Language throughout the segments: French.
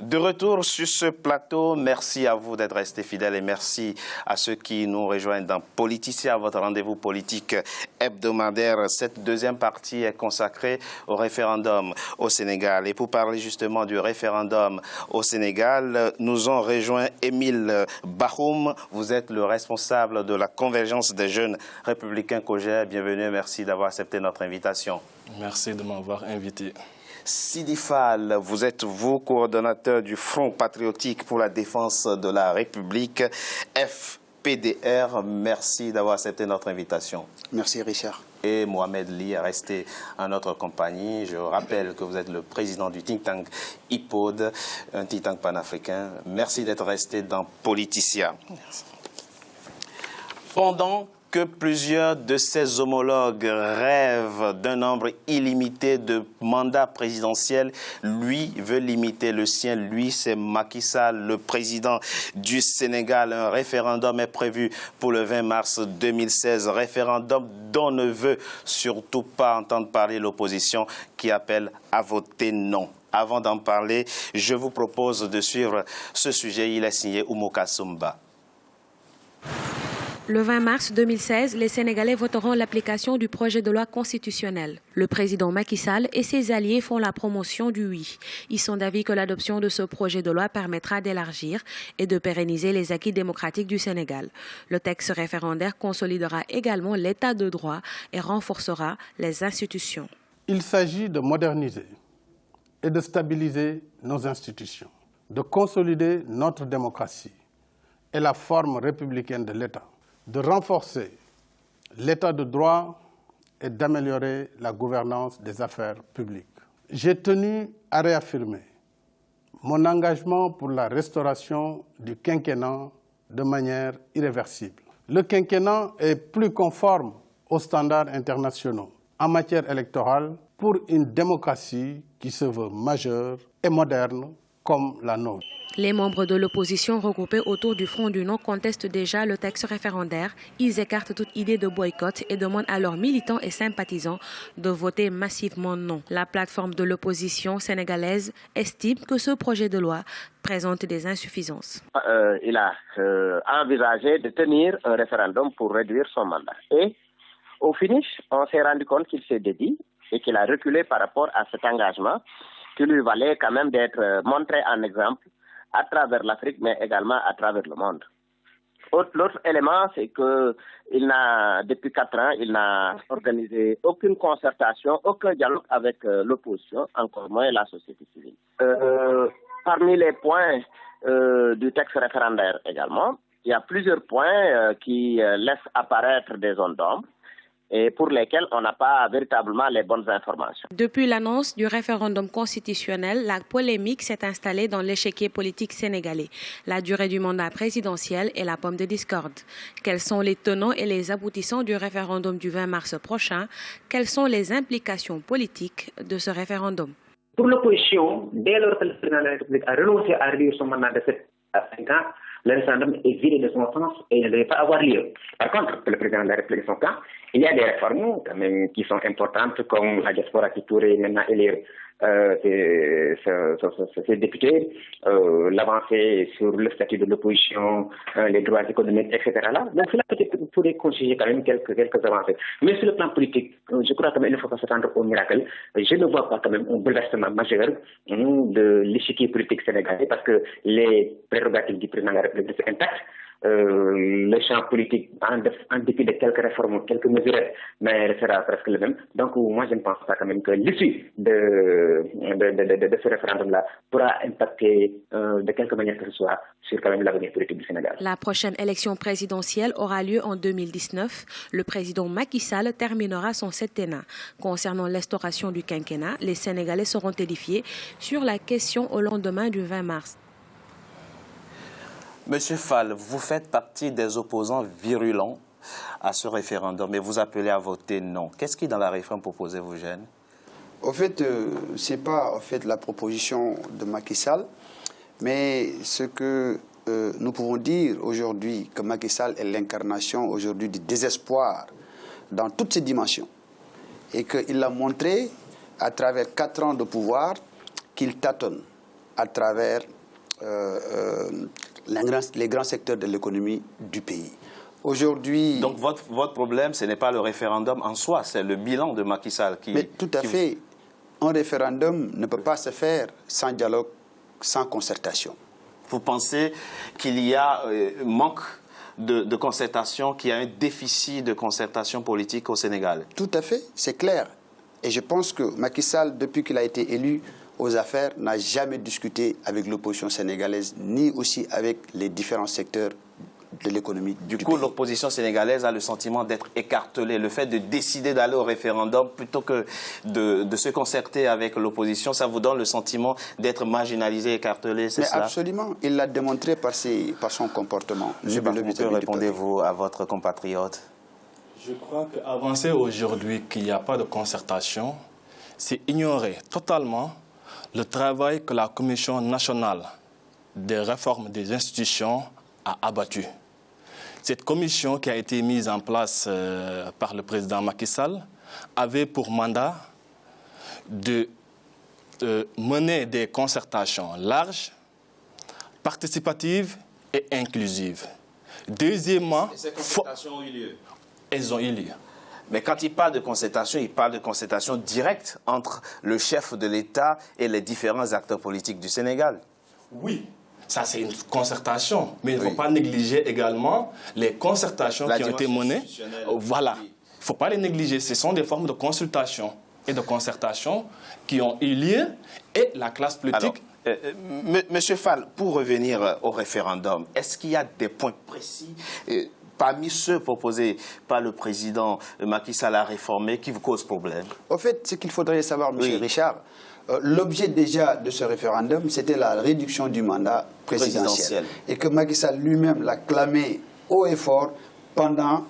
De retour sur ce plateau, merci à vous d'être restés fidèles et merci à ceux qui nous rejoignent dans Politicien, votre rendez-vous politique hebdomadaire. Cette deuxième partie est consacrée au référendum au Sénégal. Et pour parler justement du référendum au Sénégal, nous ont rejoint Émile Bahoum. Vous êtes le responsable de la Convergence des jeunes républicains COJER. Bienvenue, merci d'avoir accepté notre invitation. Merci de m'avoir invité. Sidi Fall, vous êtes coordonnateur du Front patriotique pour la défense de la République, FPDR. Merci d'avoir accepté notre invitation. Merci Richard. Et Mohamed Ly est resté en notre compagnie. Je rappelle que vous êtes le président du think tank IPOD, un think tank panafricain. Merci d'être resté dans Politicien. Pendant que plusieurs de ses homologues rêvent d'un nombre illimité de mandats présidentiels, lui veut limiter le sien. Lui, c'est Macky Sall, le président du Sénégal. Un référendum est prévu pour le 20 mars 2016. Référendum dont ne veut surtout pas entendre parler l'opposition qui appelle à voter non. Avant d'en parler, je vous propose de suivre ce sujet. Il est signé Oumoka Sumba. Le 20 mars 2016, les Sénégalais voteront l'application du projet de loi constitutionnel. Le président Macky Sall et ses alliés font la promotion du oui. Ils sont d'avis que l'adoption de ce projet de loi permettra d'élargir et de pérenniser les acquis démocratiques du Sénégal. Le texte référendaire consolidera également l'état de droit et renforcera les institutions. Il s'agit de moderniser et de stabiliser nos institutions, de consolider notre démocratie et la forme républicaine de l'État, de renforcer l'état de droit et d'améliorer la gouvernance des affaires publiques. J'ai tenu à réaffirmer mon engagement pour la restauration du quinquennat de manière irréversible. Le quinquennat est plus conforme aux standards internationaux en matière électorale pour une démocratie qui se veut majeure et moderne comme la nôtre. Les membres de l'opposition regroupés autour du Front du Non contestent déjà le texte référendaire. Ils écartent toute idée de boycott et demandent à leurs militants et sympathisants de voter massivement non. La plateforme de l'opposition sénégalaise estime que ce projet de loi présente des insuffisances. Il a envisagé de tenir un référendum pour réduire son mandat. Et au finish, on s'est rendu compte qu'il s'est dédié et qu'il a reculé par rapport à cet engagement qui lui valait quand même d'être montré en exemple à travers l'Afrique, mais également à travers le monde. L'autre élément, c'est que depuis 4 ans, il n'a organisé aucune concertation, aucun dialogue avec l'opposition, encore moins la société civile. Parmi les points du texte référendaire également, il y a plusieurs points qui laissent apparaître des zones d'ombre et pour lesquels on n'a pas véritablement les bonnes informations. Depuis l'annonce du référendum constitutionnel, la polémique s'est installée dans l'échiquier politique sénégalais. La durée du mandat présidentiel est la pomme de discorde. Quels sont les tenants et les aboutissants du référendum du 20 mars prochain? Quelles sont les implications politiques de ce référendum? Pour l'opposition, dès lors que le président de la République a renoncé à réduire son mandat de 7 à 5 ans, le référendum est vidé de son sens et ne devait pas avoir lieu. Par contre, pour le président de la République, son cas, il y a des réformes quand même qui sont importantes, comme la diaspora qui pourrait maintenant élire ses députés, l'avancée sur le statut de l'opposition, les droits économiques, etc. Donc cela pourrait constituer quand même quelques avancées. Mais sur le plan politique, je crois qu'il ne faut pas s'attendre au miracle. Je ne vois pas quand même un bouleversement majeur de l'échiquier politique sénégalais parce que les prérogatives du président de la République sont intactes. Le champ politique, en dépit de quelques réformes, quelques mesures, mais restera presque le même. Donc, moi, je ne pense pas quand même que l'issue de ce référendum-là pourra impacter de quelque manière que ce soit sur quand même l'avenir politique du Sénégal. La prochaine élection présidentielle aura lieu en 2019. Le président Macky Sall terminera son septennat. Concernant l'instauration du quinquennat, les Sénégalais seront édifiés sur la question au lendemain du 20 mars. Monsieur Fall, vous faites partie des opposants virulents à ce référendum et vous appelez à voter non. Qu'est-ce qui, dans la réforme proposée, vous gêne? Au fait, ce n'est pas la proposition de Macky Sall, mais ce que nous pouvons dire aujourd'hui, que Macky Sall est l'incarnation aujourd'hui du désespoir dans toutes ses dimensions. Et qu'il l'a montré à travers 4 ans de pouvoir qu'il tâtonne à travers les grands secteurs de l'économie du pays. Aujourd'hui... Donc votre problème, ce n'est pas le référendum en soi, c'est le bilan de Macky Sall qui... Mais tout à fait. Un référendum ne peut pas se faire sans dialogue, sans concertation. Vous pensez qu'il y a manque de concertation, qu'il y a un déficit de concertation politique au Sénégal? Tout à fait, c'est clair. Et je pense que Macky Sall, depuis qu'il a été élu aux affaires, n'a jamais discuté avec l'opposition sénégalaise, ni aussi avec les différents secteurs de l'économie du coup, pays. l'opposition sénégalaise a le sentiment d'être écartelée. Le fait de décider d'aller au référendum plutôt que de se concerter avec l'opposition, ça vous donne le sentiment d'être marginalisé, écartelé, c'est cela? Absolument. Il l'a démontré par son comportement. M. Bafouké, répondez-vous à votre compatriote? Je crois qu'avancer aujourd'hui qu'il n'y a pas de concertation, c'est ignorer totalement le travail que la Commission nationale des réformes des institutions a abattu. Cette commission qui a été mise en place par le président Macky Sall avait pour mandat de mener des concertations larges, participatives et inclusives. Deuxièmement, et ces concertations ont eu lieu? Elles ont eu lieu. Mais quand il parle de concertation directe entre le chef de l'État et les différents acteurs politiques du Sénégal. Oui, ça c'est une concertation, mais il ne faut pas négliger également les concertations qui ont été menées. Voilà, il ne faut pas les négliger, ce sont des formes de consultation et de concertation qui ont eu lieu et la classe politique... Monsieur Fall, pour revenir au référendum, est-ce qu'il y a des points précis parmi ceux proposés par le président Macky Sall à réformer qui vous causent problème? Au fait, ce qu'il faudrait savoir, M. Richard, l'objet déjà de ce référendum, c'était la réduction du mandat présidentiel. Et que Macky Sall lui-même l'a clamé haut et fort pendant...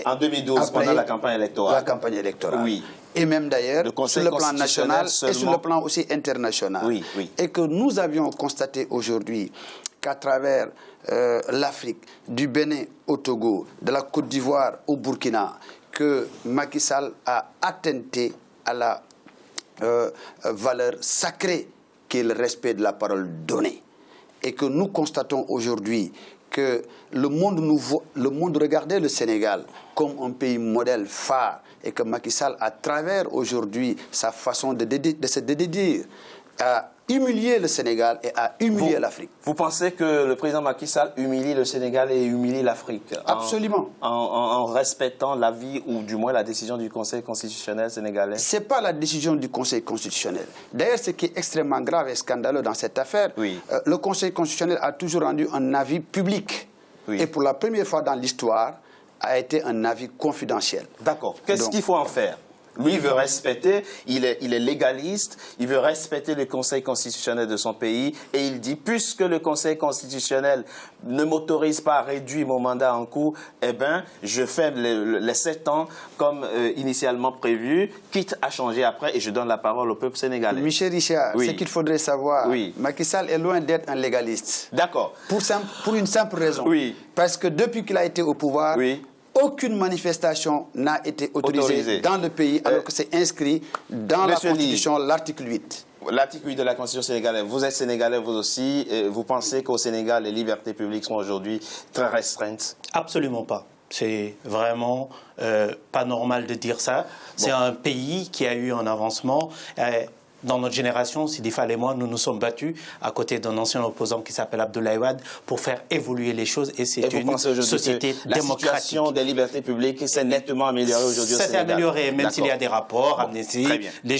En 2012, pendant la campagne électorale. La campagne électorale. Oui. Et même d'ailleurs, sur le plan national et sur le plan aussi international. Oui, oui. Et que nous avions constaté aujourd'hui qu'à travers l'Afrique, du Bénin au Togo, de la Côte d'Ivoire au Burkina, que Macky Sall a attenté à la valeur sacrée qui est le respect de la parole donnée. Et que nous constatons aujourd'hui que le monde regardait le Sénégal comme un pays modèle phare et que Macky Sall, à travers aujourd'hui sa façon de se dédier, a humilié le Sénégal et a humilié l'Afrique. Vous pensez que le président Macky Sall humilie le Sénégal et humilie l'Afrique? Absolument. En respectant l'avis ou du moins la décision du Conseil constitutionnel sénégalais? Ce n'est pas la décision du Conseil constitutionnel. D'ailleurs, ce qui est extrêmement grave et scandaleux dans cette affaire, le Conseil constitutionnel a toujours rendu un avis public. Et pour la première fois dans l'histoire, a été un avis confidentiel. D'accord. Qu'est-ce qu'il faut en faire? Lui, il veut respecter, il est légaliste, il veut respecter le Conseil constitutionnel de son pays et il dit, puisque le Conseil constitutionnel ne m'autorise pas à réduire mon mandat en cours, eh bien, je fais les 7 ans comme initialement prévu, quitte à changer après et je donne la parole au peuple sénégalais. Michel Richard, ce qu'il faudrait savoir, Macky Sall est loin d'être un légaliste. D'accord. Pour une simple raison. Parce que depuis qu'il a été au pouvoir, aucune manifestation n'a été autorisée dans le pays, alors que c'est inscrit dans la Constitution, l'article 8. L'article 8 de la Constitution sénégalaise, vous êtes sénégalais vous aussi, vous pensez qu'au Sénégal, les libertés publiques sont aujourd'hui très restreintes? Absolument pas. C'est vraiment pas normal de dire ça. C'est un pays qui a eu un avancement. Dans notre génération, Sidi Fall et moi, nous nous sommes battus à côté d'un ancien opposant qui s'appelle Abdoulaye Wade pour faire évoluer les choses et c'est une société démocratique. La situation des libertés publiques s'est nettement améliorée aujourd'hui au Sénégal. Ça s'est amélioré, même s'il y a des rapports, amnésie, les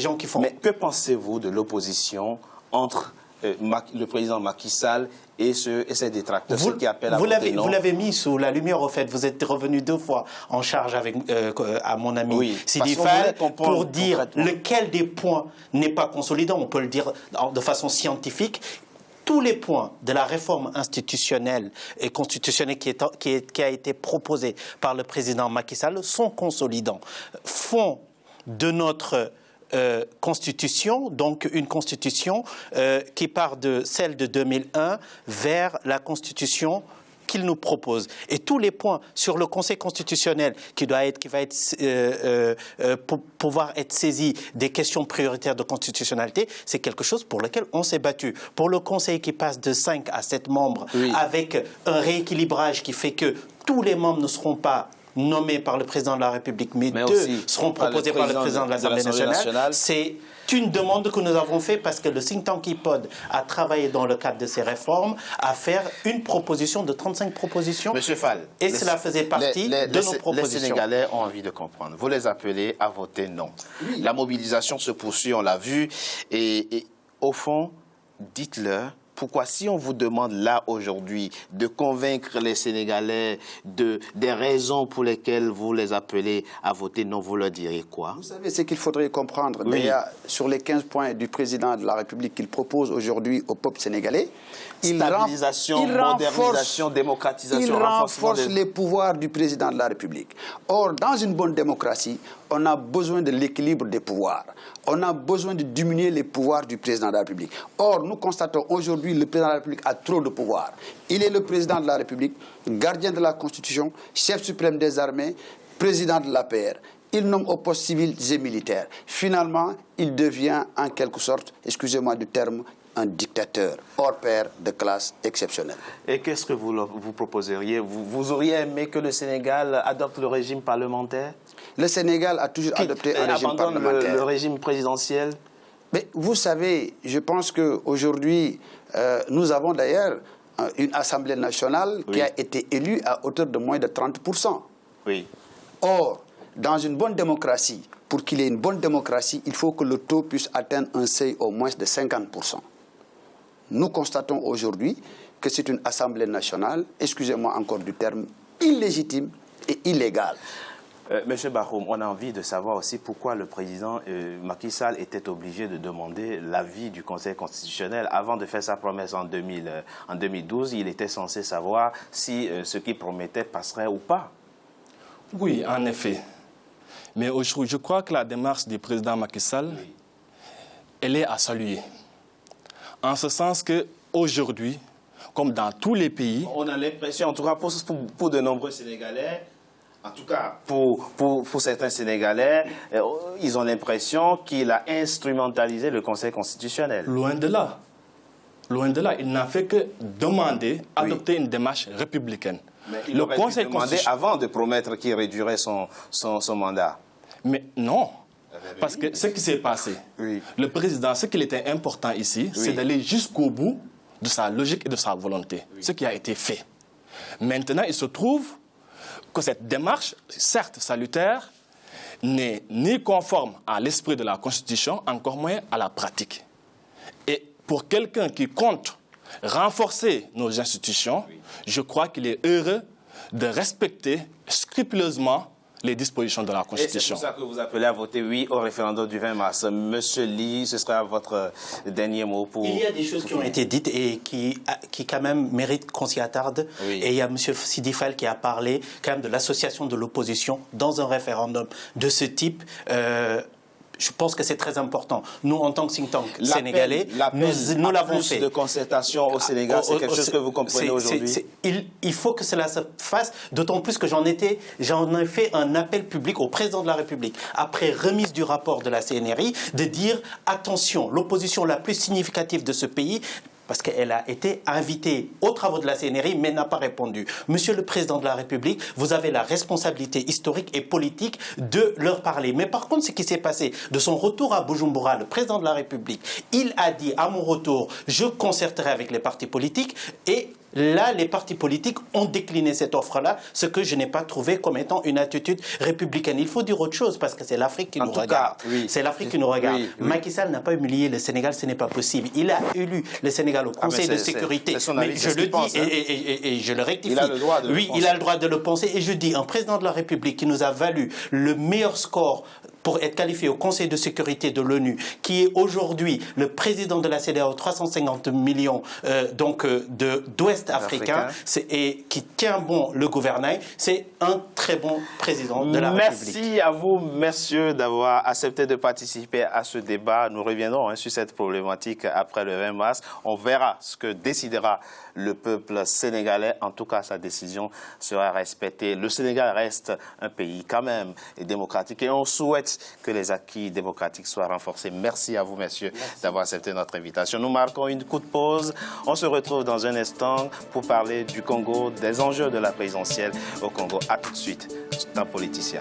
gens qui font... Mais que pensez-vous de l'opposition entre le président Macky Sall et ses détracteurs, ceux qui appellent à voter non? Vous l'avez mis sous la lumière, au fait. Vous êtes revenu 2 fois en charge avec à mon ami Sidi Fall pour dire lequel des points n'est pas consolidant. On peut le dire de façon scientifique. Tous les points de la réforme institutionnelle et constitutionnelle qui a été proposée par le président Macky Sall sont consolidants, font de notre constitution, donc une constitution qui part de celle de 2001 vers la constitution qu'il nous propose et tous les points sur le Conseil constitutionnel qui va pouvoir être saisi des questions prioritaires de constitutionnalité, c'est quelque chose pour lequel on s'est battu. Pour le Conseil qui passe de 5 à 7 membres avec un rééquilibrage qui fait que tous les membres ne seront pas nommés par le président de la République, mais 2 seront proposés par le président de l'Assemblée nationale. C'est une demande que nous avons faite parce que le think tank IPOD a travaillé dans le cadre de ces réformes à faire une proposition de 35 propositions. Monsieur Fall, et cela faisait partie de nos propositions. Les Sénégalais ont envie de comprendre. Vous les appelez à voter non. Oui. La mobilisation se poursuit, on l'a vu. Et au fond, dites-leur, pourquoi, si on vous demande là aujourd'hui de convaincre les Sénégalais des raisons pour lesquelles vous les appelez à voter non, vous leur direz quoi? Vous savez, ce qu'il faudrait comprendre, sur les 15 points du président de la République qu'il propose aujourd'hui au peuple sénégalais, stabilisation, modernisation, démocratisation, il renforce les pouvoirs du président de la République. Or, dans une bonne démocratie, on a besoin de l'équilibre des pouvoirs. On a besoin de diminuer les pouvoirs du président de la République. Or, nous constatons aujourd'hui que le président de la République a trop de pouvoirs. Il est le président de la République, gardien de la Constitution, chef suprême des armées, président de l'APR. Il nomme aux postes civils et militaires. Finalement, il devient en quelque sorte, excusez-moi du terme, un dictateur hors pair de classe exceptionnelle. Et qu'est-ce que vous proposeriez? Vous auriez aimé que le Sénégal adopte le régime parlementaire? Le Sénégal a toujours adopté un régime parlementaire. Le régime présidentiel? Mais vous savez, je pense qu'aujourd'hui, nous avons d'ailleurs une Assemblée nationale qui a été élue à hauteur de moins de 30%. Oui. Or, dans une bonne démocratie, pour qu'il y ait une bonne démocratie, il faut que le taux puisse atteindre un seuil au moins de 50%. Nous constatons aujourd'hui que c'est une Assemblée nationale, excusez-moi encore du terme, illégitime et illégale. Monsieur Bakhoum, on a envie de savoir aussi pourquoi le président Macky Sall était obligé de demander l'avis du Conseil constitutionnel. Avant de faire sa promesse en 2012, il était censé savoir si ce qu'il promettait passerait ou pas. Oui, en effet. Mais je crois que la démarche du président Macky Sall, elle est à saluer. En ce sens qu'aujourd'hui, comme dans tous les pays... On a l'impression, en tout cas pour de nombreux Sénégalais, en tout cas pour certains Sénégalais, ils ont l'impression qu'il a instrumentalisé le Conseil constitutionnel. Loin de là. Loin de là. Il n'a fait que demander, adopter une démarche républicaine. Mais il aurait dû demander avant de promettre qu'il réduirait son mandat. Mais non. Parce que ce qui s'est passé, le président, ce qu'il était important ici, c'est d'aller jusqu'au bout de sa logique et de sa volonté. Ce qui a été fait. Maintenant, il se trouve que cette démarche, certes salutaire, n'est ni conforme à l'esprit de la Constitution, encore moins à la pratique. Et pour quelqu'un qui compte renforcer nos institutions, je crois qu'il est heureux de respecter scrupuleusement les dispositions de la Constitution. Et c'est pour ça que vous appelez à voter oui au référendum du 20 mars. Monsieur Ly, ce sera votre dernier mot pour... Il y a des choses qui ont été dites et qui quand même méritent qu'on s'y attarde. Et il y a M. Sidi Fall qui a parlé quand même de l'association de l'opposition dans un référendum de ce type. Je pense que c'est très important. Nous, en tant que think tank sénégalais, nous l'avons fait. De concertation au Sénégal, c'est quelque chose que vous comprenez aujourd'hui? Il faut que cela se fasse, d'autant plus que j'en ai fait un appel public au président de la République, après remise du rapport de la CNRI, de dire attention, l'opposition la plus significative de ce pays, parce qu'elle a été invitée aux travaux de la CNRI, mais n'a pas répondu. Monsieur le Président de la République, vous avez la responsabilité historique et politique de leur parler. Mais par contre, ce qui s'est passé, de son retour à Bujumbura, le Président de la République, il a dit à mon retour, je concerterai avec les partis politiques, et là, les partis politiques ont décliné cette offre-là, ce que je n'ai pas trouvé comme étant une attitude républicaine. Il faut dire autre chose, parce que c'est l'Afrique qui nous regarde. C'est l'Afrique qui nous regarde. Macky Sall n'a pas humilié le Sénégal, ce n'est pas possible. Il a élu le Sénégal au Conseil de sécurité. Mais je le dis et je le rectifie. Il a le droit de le penser. Il a le droit de le penser. Et je dis, un président de la République qui nous a valu le meilleur score pour être qualifié au Conseil de sécurité de l'ONU, qui est aujourd'hui le président de la CEDEAO, 350 millions d'Ouest africains, et qui tient bon le gouvernail, c'est un très bon président de la République. Merci à vous, messieurs, d'avoir accepté de participer à ce débat. Nous reviendrons sur cette problématique après le 20 mars. On verra ce que décidera le peuple sénégalais. En tout cas, sa décision sera respectée. Le Sénégal reste un pays quand même démocratique et on souhaite que les acquis démocratiques soient renforcés. Merci à vous, messieurs, d'avoir accepté notre invitation. Nous marquons une courte pause. On se retrouve dans un instant pour parler du Congo, des enjeux de la présidentielle au Congo. À tout de suite dans Politicien.